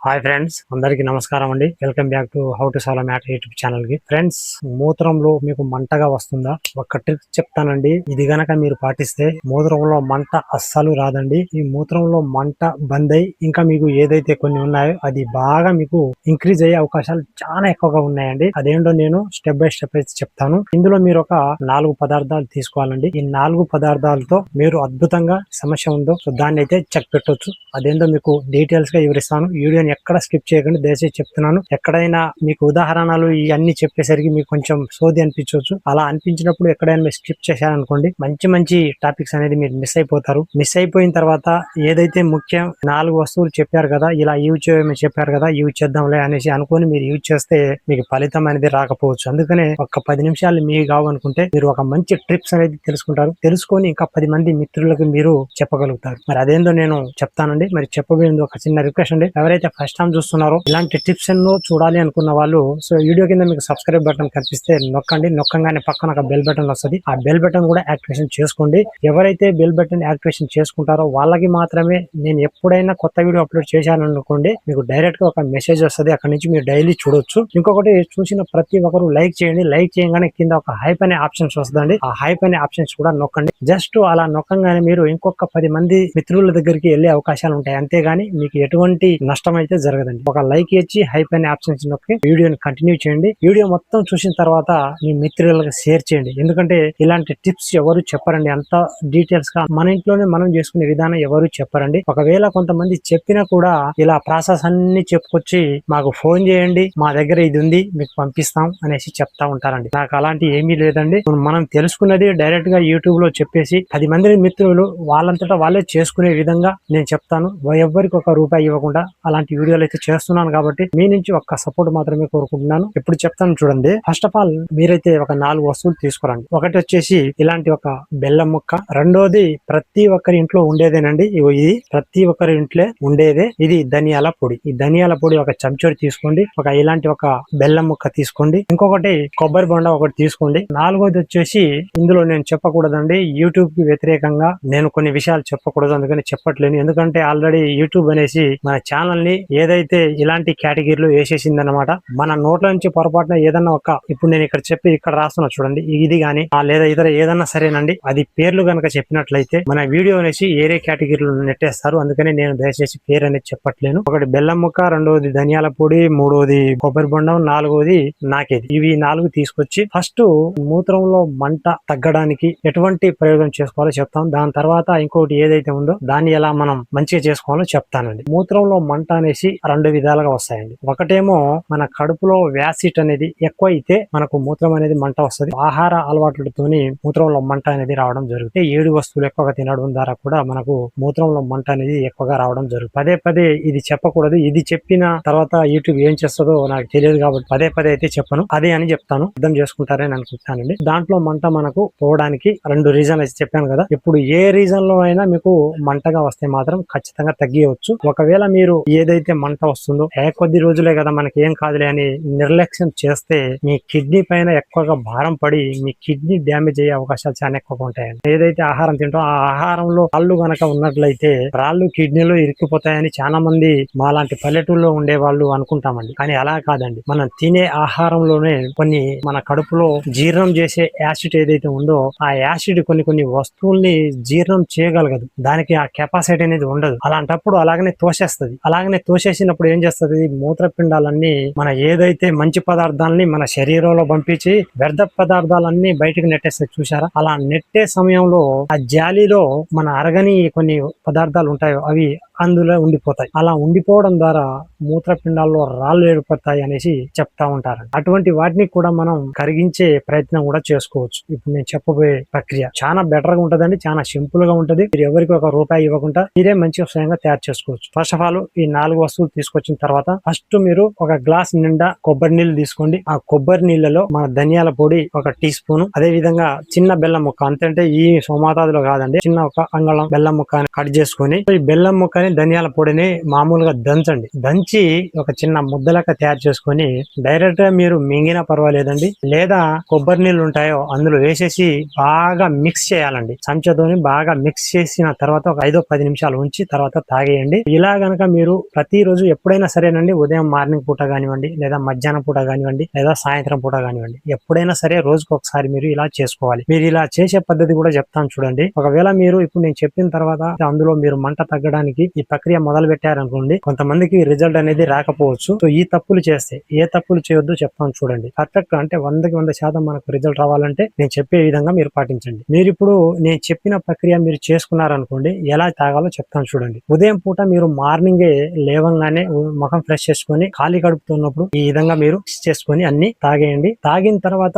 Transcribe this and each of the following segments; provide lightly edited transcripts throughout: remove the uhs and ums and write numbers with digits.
Hi friends, అందరికీ నమస్కారం అండి. Welcome back to how to solve matter YouTube channel కి. ఫ్రెండ్స్, మూత్రంలో మీకు మంటగా వస్తుందా? ఒక ట్రిక్ చెప్తానండి. ఇది గనక మీరు పాటిస్తే మూత్రంలో మంట అస్సలు రాదండి. ఈ మూత్రంలో మంట బంద్ అయి ఇంకా మీకు ఏదైతే కొన్ని ఉన్నాయో అది బాగా మీకు ఇంక్రీజ్ అయ్యే అవకాశాలు చాలా ఎక్కువగా ఉన్నాయండి. అదేంటో నేను స్టెప్ బై స్టెప్ అయితే చెప్తాను. ఇందులో మీరు ఒక 4 పదార్థాలు తీసుకోవాలండి. ఈ 4 పదార్థాలతో మీరు అద్భుతంగా సమస్య ఉందో దాన్ని అయితే చెక్ పెట్టొచ్చు. అదేంటో మీకు డీటెయిల్స్ గా వివరిస్తాను. వీడియోని ఎక్కడ స్కిప్ చేయకండి, దయచేసి చెప్తున్నాను. ఎక్కడైనా మీకు ఉదాహరణలు ఇవన్నీ చెప్పేసరికి మీకు కొంచెం సోది అనిపించవచ్చు. అలా అనిపించినప్పుడు ఎక్కడైనా మీరు స్కిప్ చేశారనుకోండి, మంచి మంచి టాపిక్స్ అనేది మీరు మిస్ అయిపోతారు. మిస్ అయిపోయిన తర్వాత ఏదైతే ముఖ్యం 4 వస్తువులు చెప్పారు కదా, ఇలా యూజ్ చేయమని చెప్పారు కదా, యూజ్ చేద్దాంలే అనేసి అనుకొని మీరు యూజ్ చేస్తే మీకు ఫలితం అనేది రాకపోవచ్చు. అందుకనే ఒక 10 నిమిషాలు మీకు కావాలనుకుంటే మీరు ఒక మంచి ట్రిప్స్ అనేది తెలుసుకుంటారు. తెలుసుకొని ఇంకా 10 మంది మిత్రులకు మీరు చెప్పగలుగుతారు. మరి అదేందో నేను చెప్తానండి. మరి చెప్పబోయేది ఒక చిన్న రిక్వెస్ట్ అండి. ఎవరైతే ఫస్ట్ టైం చూస్తున్నారో ఇలాంటి టిప్స్ ఎన్నో చూడాలి అనుకున్న వాళ్ళు వీడియో కింద మీకు సబ్స్క్రైబ్ బటన్ కనిపిస్తే నొక్కండి. నొక్కంగానే పక్కన ఒక బెల్ బటన్ వస్తుంది. ఆ బెల్ బటన్ కూడా యాక్టివేషన్ చేసుకోండి. ఎవరైతే బెల్ బటన్ యాక్టివేషన్ చేసుకుంటారో వాళ్ళకి మాత్రమే నేను ఎప్పుడైనా కొత్త వీడియో అప్లోడ్ చేశాను అనుకోండి, మీకు డైరెక్ట్ గా ఒక మెసేజ్ వస్తుంది. అక్కడ నుంచి మీరు డైలీ చూడొచ్చు. ఇంకొకటి, చూసిన ప్రతి ఒక్కరు లైక్ చేయండి. లైక్ చేయగానే కింద ఒక హైప్ అనే ఆప్షన్స్ వస్తుందండి. ఆ హైప్ అనే ఆప్షన్స్ కూడా నొక్కండి. జస్ట్ అలా నొక్కంగానే మీరు ఇంకొక 10 మంది మిత్రుల దగ్గరికి వెళ్లే అవకాశాలు ఉంటాయి. అంతేగాని మీకు ఎటువంటి నష్టం అయితే జరగదండి. ఒక లైక్ ఇచ్చి హైప్ అనే ఆప్షన్స్ నొక్కి వీడియోని కంటిన్యూ చేయండి. వీడియో మొత్తం చూసిన తర్వాత మీ మిత్రులకు షేర్ చేయండి. ఎందుకంటే ఇలాంటి టిప్స్ ఎవరు చెప్పరండి. అంత డీటెయిల్స్ గా మన ఇంట్లోనే మనం చేసుకునే విధానం ఎవరు చెప్పరండి. ఒకవేళ కొంతమంది చెప్పినా కూడా ఇలా ప్రాసెస్ అన్ని చెప్పుకొచ్చి మాకు ఫోన్ చేయండి, మా దగ్గర ఇది ఉంది, మీకు పంపిస్తాం అనేసి చెప్తా ఉంటారండి. నాకు అలాంటి ఏమీ లేదండి. మనం తెలుసుకున్నది డైరెక్ట్ గా యూట్యూబ్ లో చెప్పేసి 10 మంది మిత్రులు వాళ్ళంతటా వాళ్ళే చేసుకునే విధంగా నేను చెప్తాను. ఎవ్వరికి ఒక రూపాయి ఇవ్వకుండా అలాంటి వీడియోలు అయితే చేస్తున్నాను. కాబట్టి మీ నుంచి ఒక్క సపోర్ట్ మాత్రమే కోరుకుంటున్నాను. ఇప్పుడు చెప్తాను చూడండి. ఫస్ట్ ఆఫ్ ఆల్ మీరైతే ఒక 4 వస్తువులు తీసుకురండి. ఒకటి వచ్చేసి ఇలాంటి ఒక బెల్లం ముక్క. రెండోది ప్రతి ఒక్కరి ఇంట్లో ఉండేదేనండి. ఇది ప్రతి ఒక్కరి ఇంట్లో ఉండేదే. ఇది ధనియాల పొడి. ఈ ధనియాల పొడి ఒక చెంచోడి తీసుకోండి. ఇలాంటి ఒక బెల్లం ముక్క తీసుకోండి. ఇంకొకటి కొబ్బరి బొండ ఒకటి తీసుకోండి. నాలుగోది వచ్చేసి, ఇందులో నేను చెప్పకూడదండి, యూట్యూబ్ కి వ్యతిరేకంగా నేను కొన్ని విషయాలు చెప్పకూడదు, అందుకని చెప్పట్లేను. ఎందుకంటే ఆల్రెడీ యూట్యూబ్ అనేసి మన ఛానల్ ని ఏదైతే ఇలాంటి కేటగిరీలో వేసేసింది అనమాట. మన నోట్ల నుంచి పొరపాటున ఏదన్నా ఇప్పుడు నేను ఇక్కడ చెప్పి ఇక్కడ రాస్తున్నా చూడండి, ఇది గానీ లేదా ఇతర ఏదన్నా సరేనండి, అది పేర్లు గనక చెప్పినట్లయితే మన వీడియో అనేసి ఏరే కేటగిరీలో నెట్టేస్తారు. అందుకని నేను దయచేసి పేరు అనేది చెప్పట్లేను. ఒకటి బెల్లం ముక్క, రెండోది ధనియాల పొడి, మూడోది కొబ్బరి బొండం, నాలుగోది నాకేది. ఇవి 4 తీసుకొచ్చి ఫస్ట్ మూత్రంలో మంట తగ్గడానికి ఎటువంటి ప్రయోగం చేసుకోవాలో చెప్తాం. దాని తర్వాత ఇంకోటి ఏదైతే ఉందో దాన్ని ఎలా మనం మంచిగా చేసుకోవాలో చెప్తానండి. మూత్రంలో మంట అనేసి 2 విధాలుగా వస్తాయండి. ఒకటేమో మన కడుపులో వ్యాసిట్ అనేది ఎక్కువ అయితే మనకు మూత్రం అనేది మంట వస్తుంది. ఆహార అలవాట్లతోని మూత్రంలో మంట అనేది రావడం జరుగుతుంది. 7 వస్తువులు ఎక్కువగా తినడం ద్వారా కూడా మనకు మూత్రంలో మంట అనేది ఎక్కువగా రావడం జరుగుతుంది. పదే పదే ఇది చెప్పకూడదు. ఇది చెప్పిన తర్వాత యూట్యూబ్ ఏం చేస్తుందో నాకు తెలియదు కాబట్టి పదే పదే అయితే చెప్పను. అదే అని చెప్తాను, అర్థం చేసుకుంటారని అనుకుంటానండి. దాంట్లో మంట మనకు పోవడానికి 2 రీజన్లు అయితే చెప్పాను కదా. ఇప్పుడు ఏ రీజన్ లో అయినా మీకు మంటగా వస్తే మాత్రం ఖచ్చితంగా తగ్గియవచ్చు. ఒకవేళ మీరు ఏదైతే మంట వస్తుందో కొద్ది రోజులే కదా మనకి ఏం కాదులే అని నిర్లక్ష్యం చేస్తే మీ కిడ్నీ పైన ఎక్కువగా భారం పడి మీ కిడ్నీ డ్యామేజ్ అయ్యే అవకాశాలు చాలా ఎక్కువగా ఉంటాయండి. ఏదైతే ఆహారం తింటో ఆ ఆహారంలో రాళ్ళు గనక ఉన్నట్లయితే రాళ్ళు కిడ్నీలో ఇరుక్కుపోతాయని చాలా మంది మాలాంటి పల్లెటూరులో ఉండే వాళ్ళు అనుకుంటామండి. కానీ అలా కాదండి. మనం తినే ఆహారంలోనే కొన్ని మన కడుపులో జీర్ణం చేసే యాసిడ్ ఏదైతే ఉందో ఆ యాసిడ్ కొన్ని వస్తువుల్ని జీర్ణం చేయగలగదు. దానికి ఆ కెపాసిటీ అనేది ఉండదు. అలాంటప్పుడు అలాగనే తోసేస్తుంది. అలాగనే తోసేసినప్పుడు ఏం చేస్తుంది, మూత్రపిండాలన్నీ మన ఏదైతే మంచి పదార్థాలని మన శరీరంలో పంపించి వ్యర్థ పదార్థాలన్నీ బయటకు నెట్టేస్తుంది. చూసారా? అలా నెట్టే సమయంలో ఆ జాలీలో మన అరగని కొన్ని పదార్థాలు ఉంటాయో అవి అందులో ఉండిపోతాయి. అలా ఉండిపోవడం ద్వారా మూత్రపిండాల్లో రాళ్ళు ఏర్పడతాయి అనేసి చెప్తా ఉంటారు. అటువంటి వాటిని కూడా మనం కరిగించే ప్రయత్నం కూడా చేసుకోవచ్చు. ఇప్పుడు నేను చెప్పబోయే ప్రక్రియ చాలా బెటర్ గా ఉంటదండి. చాలా సింపుల్ గా ఉంటది. మీరు ఎవరికి ఒక రూపాయి ఇవ్వకుండా మీరే మంచిగా స్వయంగా తయారు చేసుకోవచ్చు. ఫస్ట్ ఆఫ్ ఆల్ ఈ 4 వస్తువులు తీసుకొచ్చిన తర్వాత ఫస్ట్ మీరు ఒక గ్లాస్ నిండా కొబ్బరి నీళ్లు తీసుకోండి. ఆ కొబ్బరి నీళ్లలో మన ధనియాల పొడి 1 టీ స్పూన్, అదే విధంగా చిన్న బెల్లం ముక్క, అంతంటే ఈ సోమాతాదులో కాదండి, చిన్న ఒక అంగళం బెల్లం ముక్క కట్ చేసుకొని ఈ బెల్లం ముక్కని ధనియాల పొడిని మామూలుగా దంచండి. దంచి ఒక చిన్న ముద్దలక తయారు చేసుకొని డైరెక్ట్ గా మీరు మింగినా పర్వాలేదండి, లేదా కొబ్బరి నీళ్ళు ఉంటాయో అందులో వేసేసి బాగా మిక్స్ చేయాలండి. చెంచాతోని బాగా మిక్స్ చేసిన తర్వాత ఒక 5-10 నిమిషాలు ఉంచి తర్వాత తాగేయండి. ఇలా గనక మీరు ప్రతిరోజు ఎప్పుడైనా సరేనండి, ఉదయం మార్నింగ్ పూట కానివ్వండి, లేదా మధ్యాహ్నం పూట కానివ్వండి, లేదా సాయంత్రం పూట కానివ్వండి, ఎప్పుడైనా సరే రోజుకు ఒకసారి మీరు ఇలా చేసుకోవాలి. మీరు ఇలా చేసే పద్ధతి కూడా చెప్తాను చూడండి. ఒకవేళ మీరు ఇప్పుడు నేను చెప్పిన తర్వాత అందులో మీరు మంట తగ్గడానికి ఈ ప్రక్రియ మొదలు పెట్టారనుకోండి, కొంతమందికి రిజల్ట్ అనేది రాకపోవచ్చు. సో ఈ తప్పులు చేస్తే ఏ తప్పులు చేయొద్దు చెప్తాను చూడండి. పర్ఫెక్ట్ అంటే 100% మనకు రిజల్ట్ రావాలంటే నేను చెప్పే విధంగా మీరు పాటించండి. మీరు ఇప్పుడు నేను చెప్పిన ప్రక్రియ మీరు చేసుకున్నారనుకోండి, ఎలా తాగాలో చెప్తాను చూడండి. ఉదయం పూట మీరు మార్నింగే లేవంగానే ముఖం ఫ్రెష్ చేసుకొని ఖాళీ కడుపుతో ఉన్నప్పుడు ఈ విధంగా మీరు చేసుకొని అన్ని తాగేయండి. తాగిన తర్వాత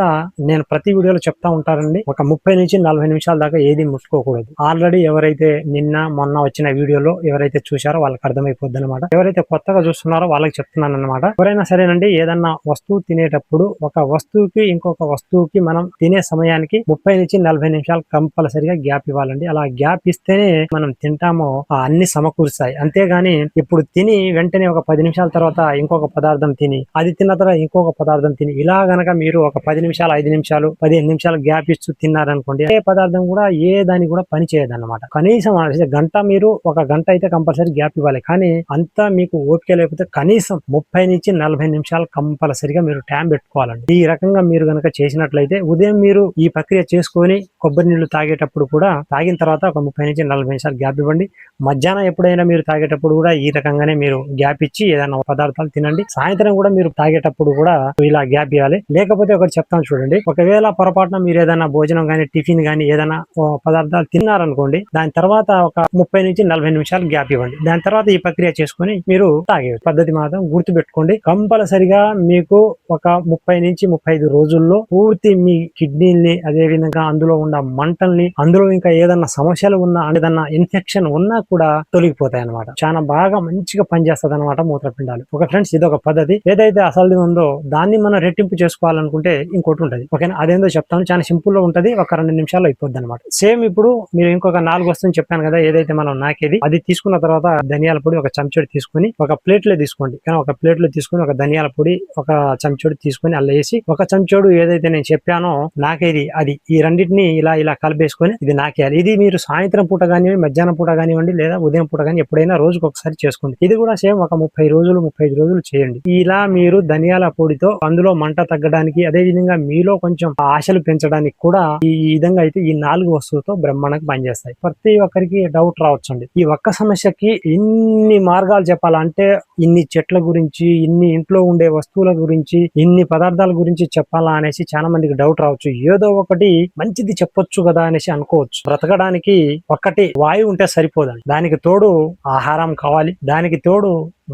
నేను ప్రతి వీడియోలో చెప్తా ఉంటానండి, ఒక 30-40 నిమిషాల దాకా ఏది ముట్టుకోకూడదు. ఆల్రెడీ ఎవరైతే నిన్న మొన్న వచ్చిన వీడియోలో ఎవరైతే చూశారో వాళ్ళకి అర్థమైపోద్ది అనమాట. ఎవరైతే కొత్తగా చూస్తున్నారో వాళ్ళకి చెప్తున్నాను అనమాట. ఎవరైనా సరేనండి, ఏదన్నా వస్తువు తినేటప్పుడు ఒక వస్తువుకి ఇంకొక వస్తువుకి మనం తినే సమయానికి 30-40 నిమిషాలు కంపల్సరిగా గ్యాప్ ఇవ్వాలండి. అలా గ్యాప్ ఇస్తేనే మనం తింటామో అన్ని సమకూరుస్తాయి. అంతేగాని ఇప్పుడు తిని వెంటనే ఒక 10 నిమిషాల తర్వాత ఇంకొక పదార్థం తిని, అది తిన్న తర్వాత ఇంకొక పదార్థం తిని, ఇలా గనక మీరు ఒక 10 నిమిషాలు 5 నిమిషాలు 15 నిమిషాలు గ్యాప్ ఇస్తూ తిన్నారనుకోండి, ఏ పదార్థం కూడా ఏ దానికి కూడా పని చేయదు అనమాట. కనీసం గంట, మీరు ఒక గంట అయితే కంపల్సరీ గ్యాప్ ఇవ్వాలి. కానీ అంతా మీకు ఓపిక లేకపోతే కనీసం 30-40 నిమిషాలు కంపల్సరిగా మీరు టైం పెట్టుకోవాలండి. ఈ రకంగా మీరు గనక చేసినట్లయితే ఉదయం మీరు ఈ ప్రక్రియ చేసుకొని కొబ్బరి నీళ్లు తాగేటప్పుడు కూడా తాగిన తర్వాత ఒక 30-40 నిమిషాలు గ్యాప్ ఇవ్వండి. మధ్యాహ్నం ఎప్పుడైనా మీరు తాగేటప్పుడు కూడా ఈ రకంగానే మీరు గ్యాప్ ఇచ్చి ఏదైనా పదార్థాలు తినండి. సాయంత్రం కూడా మీరు తాగేటప్పుడు కూడా ఇలా గ్యాప్ ఇవ్వాలి. లేకపోతే ఒకటి చెప్తాను చూడండి, ఒకవేళ పొరపాటున మీరు ఏదైనా భోజనం గానీ టిఫిన్ గానీ ఏదైనా పదార్థాలు తిన్నారనుకోండి, దాని తర్వాత ఒక 30-40 నిమిషాలు గ్యాప్ ఇవ్వండి. దాని తర్వాత ఈ ప్రక్రియ చేసుకుని మీరు తాగే పద్ధతి మాత్రం గుర్తుపెట్టుకోండి. కంపల్సరిగా మీకు ఒక 30-35 రోజుల్లో పూర్తి మీ కిడ్నీల్ని, అదే విధంగా అందులో ఉన్న మంటల్ని, అందులో ఇంకా ఏదన్నా సమస్యలు ఉన్నా, ఏదన్నా ఇన్ఫెక్షన్ ఉన్నా కూడా తొలగిపోతాయి అనమాట. చాలా బాగా మంచిగా పనిచేస్తుంది అనమాట మూత్రపిండాలు. ఒక ఫ్రెండ్స్, ఇదొక పద్ధతి. ఏదైతే అసలు ఉందో దాన్ని మనం రెట్టింపు చేసుకోవాలనుకుంటే ఇంకోటి ఉంటది. ఓకేనా, అదేందో చెప్తాను. చాలా సింపుల్ లో ఉంటది, ఒక 2 నిమిషాల్లో అయిపోద్ది అనమాట. సేమ్ ఇప్పుడు మీరు ఇంకొక 4 వస్తువులు చెప్పాను కదా, ఏదైతే మనం నాకేది అది తీసుకున్న తర్వాత ధనియాల పొడి ఒక చెంచాడు తీసుకుని ఒక ప్లేట్ లో తీసుకోండి. కానీ ఒక ప్లేట్ లో తీసుకుని ఒక ధనియాల పొడి ఒక చెంచాడు తీసుకుని అల్ల వేసి, ఒక చెంచాడు ఏదైతే నేను చెప్పానో నాకేది అది, ఈ రెండింటిని ఇలా ఇలా కలిపేసుకొని ఇది నాకేయాలి. ఇది మీరు సాయంత్రం పూట కానివ్వండి, మధ్యాహ్నం పూట కానివ్వండి, లేదా ఉదయం పూట కానీ ఎప్పుడైనా రోజుకు ఒకసారి చేసుకోండి. ఇది కూడా సేమ్ ఒక 30-35 రోజులు చేయండి. ఇలా మీరు ధనియాల పొడితో అందులో మంట తగ్గడానికి, అదే విధంగా మీలో కొంచెం ఆశలు పెంచడానికి కూడా ఈ విధంగా అయితే ఈ 4 వస్తువులతో బ్రహ్మాండంగా పనిచేస్తాయి. ప్రతి ఒక్కరికి డౌట్ రావచ్చండి, ఈ ఒక్క సమస్యకి ఇన్ని మార్గాలు చెప్పాలంటే, ఇన్ని చెట్ల గురించి, ఇన్ని ఇంట్లో ఉండే వస్తువుల గురించి, ఇన్ని పదార్థాల గురించి చెప్పాలా అనేసి చాలా మందికి డౌట్ రావచ్చు. ఏదో ఒకటి మంచిది చెప్పొచ్చు కదా అనేసి అనుకోవచ్చు. బ్రతకడానికి ఒక్కటి వాయువు ఉంటే సరిపోదండి, దానికి తోడు ఆహారం కావాలి, దానికి తోడు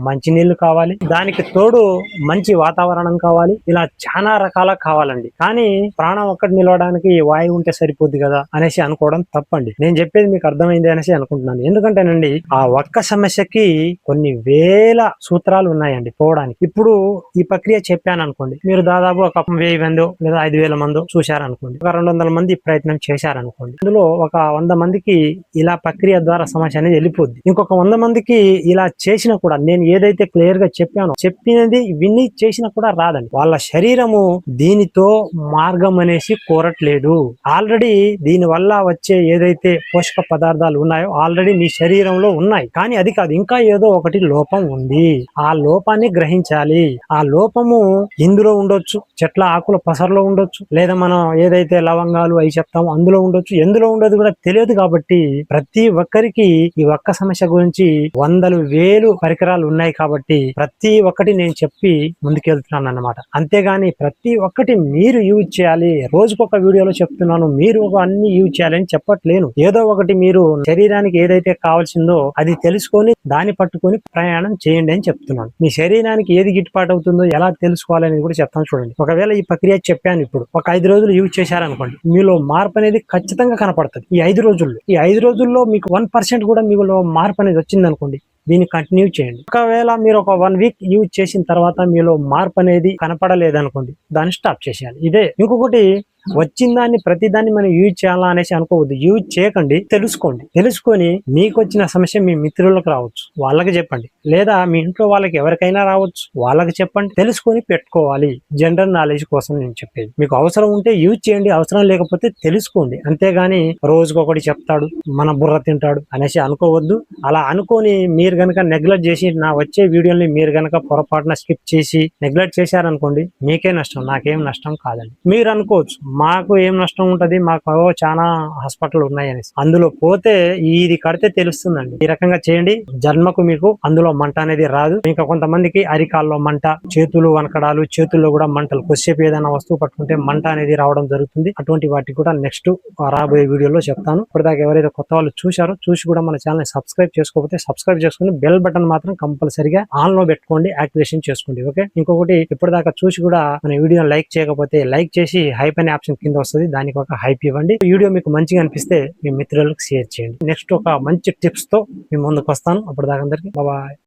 మంచి నీళ్లు కావాలి, దానికి తోడు మంచి వాతావరణం కావాలి. ఇలా చాలా రకాల కావాలండి. కానీ ప్రాణం ఒక్కటి నిలవడానికి వాయువు ఉంటే సరిపోద్ది కదా అనేసి అనుకోవడం తప్పండి. నేను చెప్పేది మీకు అర్థమైంది అనేసి అనుకుంటున్నాను. ఎందుకంటేనండి, ఆ ఒక్క సమస్యకి కొన్ని వేల సూత్రాలు ఉన్నాయండి పోవడానికి. ఇప్పుడు ఈ ప్రక్రియ చెప్పాను అనుకోండి, మీరు దాదాపు ఒక 1000 మందో లేదా 5000 మందో చూశారనుకోండి, ఒక 200 మంది ప్రయత్నం చేశారనుకోండి, అందులో ఒక 100 మందికి ఇలా ప్రక్రియ ద్వారా సమస్య అనేది వెళ్ళిపోద్ది. ఇంకొక 100 మందికి ఇలా చేసినా కూడా, నేను ఏదైతే క్లియర్ గా చెప్పానో చెప్పినది విని చేసినా కూడా రాదండి. వాళ్ళ శరీరము దీనితో మార్గం అనేసి కోరట్లేదు. ఆల్రెడీ దీని వల్ల వచ్చే ఏదైతే పోషక పదార్థాలు ఉన్నాయో ఆల్రెడీ మీ శరీరంలో ఉన్నాయి. కానీ అది కాదు, ఇంకా ఏదో ఒకటి లోపం ఉంది. ఆ లోపాన్ని గ్రహించాలి. ఆ లోపము ఇందులో ఉండొచ్చు, చెట్ల ఆకుల పసర్లో ఉండొచ్చు, లేదా మనం ఏదైతే లవంగాలు అవి చెప్తామో అందులో ఉండొచ్చు. ఎందులో ఉండదు కూడా తెలియదు. కాబట్టి ప్రతి ఒక్కరికి ఈ ఒక్క సమస్య గురించి 100,000 పరికరాలు ఉన్నాయి. కాబట్టి ప్రతి ఒక్కటి నేను చెప్పి ముందుకెళ్తున్నాను అన్నమాట. అంతేగాని ప్రతి ఒక్కటి మీరు యూజ్ చేయాలి, రోజుకొక వీడియోలో చెప్తున్నాను మీరు ఒక అన్ని యూజ్ చేయాలని చెప్పట్లేను. ఏదో ఒకటి మీరు శరీరానికి ఏదైతే కావాల్సిందో అది తెలుసుకొని దాన్ని పట్టుకొని ప్రయాణం చేయండి అని చెప్తున్నాను. మీ శరీరానికి ఏది గిట్టుబాటు అవుతుందో ఎలా తెలుసుకోవాలని కూడా చెప్తాను చూడండి. ఒకవేళ ఈ ప్రక్రియ చెప్పాను, ఇప్పుడు ఒక 5 రోజులు యూజ్ చేశారనుకోండి, మీలో మార్పు అనేది ఖచ్చితంగా కనపడుతుంది. ఈ 5 రోజుల్లో మీకు 1% కూడా మీలో మార్పు అనేది వచ్చింది అనుకోండి, దీన్ని కంటిన్యూ చేయండి. ఒకవేళ మీరు ఒక 1 వీక్ యూజ్ చేసిన తర్వాత మీలో మార్పు అనేది కనపడలేదనుకోండి, దాన్ని స్టాప్ చేసేయాలి. ఇదే. ఇంకొకటి వచ్చిన దాన్ని ప్రతి దాన్ని మనం యూజ్ చేయాలా అనేసి అనుకోవద్దు. యూజ్ చేయకండి, తెలుసుకోండి. తెలుసుకొని మీకు వచ్చిన సమస్య మీ మిత్రులకు రావచ్చు, వాళ్ళకి చెప్పండి. లేదా మీ ఇంట్లో వాళ్ళకి ఎవరికైనా రావచ్చు, వాళ్ళకి చెప్పండి. తెలుసుకొని పెట్టుకోవాలి. జనరల్ నాలెడ్జ్ కోసం నేను చెప్పేది. మీకు అవసరం ఉంటే యూజ్ చేయండి, అవసరం లేకపోతే తెలుసుకోండి. అంతేగాని రోజుకొకటి చెప్తాడు, మన బుర్ర తింటాడు అనేసి అనుకోవద్దు. అలా అనుకొని మీరు గనక నెగ్లెక్ట్ చేసి నా వచ్చే వీడియోని మీరు గనక పొరపాటున స్కిప్ చేసి నెగ్లెక్ట్ చేశారనుకోండి, మీకే నష్టం, నాకేం నష్టం కాదండి. మీరు అనుకోవచ్చు మాకు ఏం నష్టం ఉంటది, మాకు చాలా హాస్పిటల్ ఉన్నాయి అనేసి. అందులో పోతే ఇది కడితే తెలుస్తుందండి. ఈ రకంగా చేయండి, జన్మకు మీకు అందులో మంట అనేది రాదు. ఇంకా కొంతమందికి అరికాల్లో మంట, చేతులు వనకడాలు, చేతుల్లో కూడా మంటలు, కొద్దిసేపు ఏదైనా వస్తువు పట్టుకుంటే మంట అనేది రావడం జరుగుతుంది. అటువంటి వాటికి కూడా నెక్స్ట్ రాబోయే వీడియోలో చెప్తాను. ఇప్పటిదాకా ఎవరైతే కొత్త వాళ్ళు చూసి కూడా మన ఛానల్ సబ్స్క్రైబ్ చేసుకోకపోతే సబ్స్క్రైబ్ చేసుకుని బెల్ బటన్ మాత్రం కంపల్సరీగా ఆన్ లో పెట్టుకోండి, యాక్టివేషన్ చేసుకోండి. ఓకే. ఇంకొకటి, ఇప్పటిదాకా చూసి కూడా మన వీడియో లైక్ చేయకపోతే లైక్ చేసి హైప్ అనే ఆప్షన్ కింద వస్తుంది, దానికి ఒక హైప్ ఇవ్వండి. వీడియో మీకు మంచిగా అనిపిస్తే మీ మిత్రులకు షేర్ చేయండి. నెక్స్ట్ ఒక మంచి టిప్స్ తో మీ ముందుకు వస్తాను. అప్పటిదాకా అందరికీ బాయ్.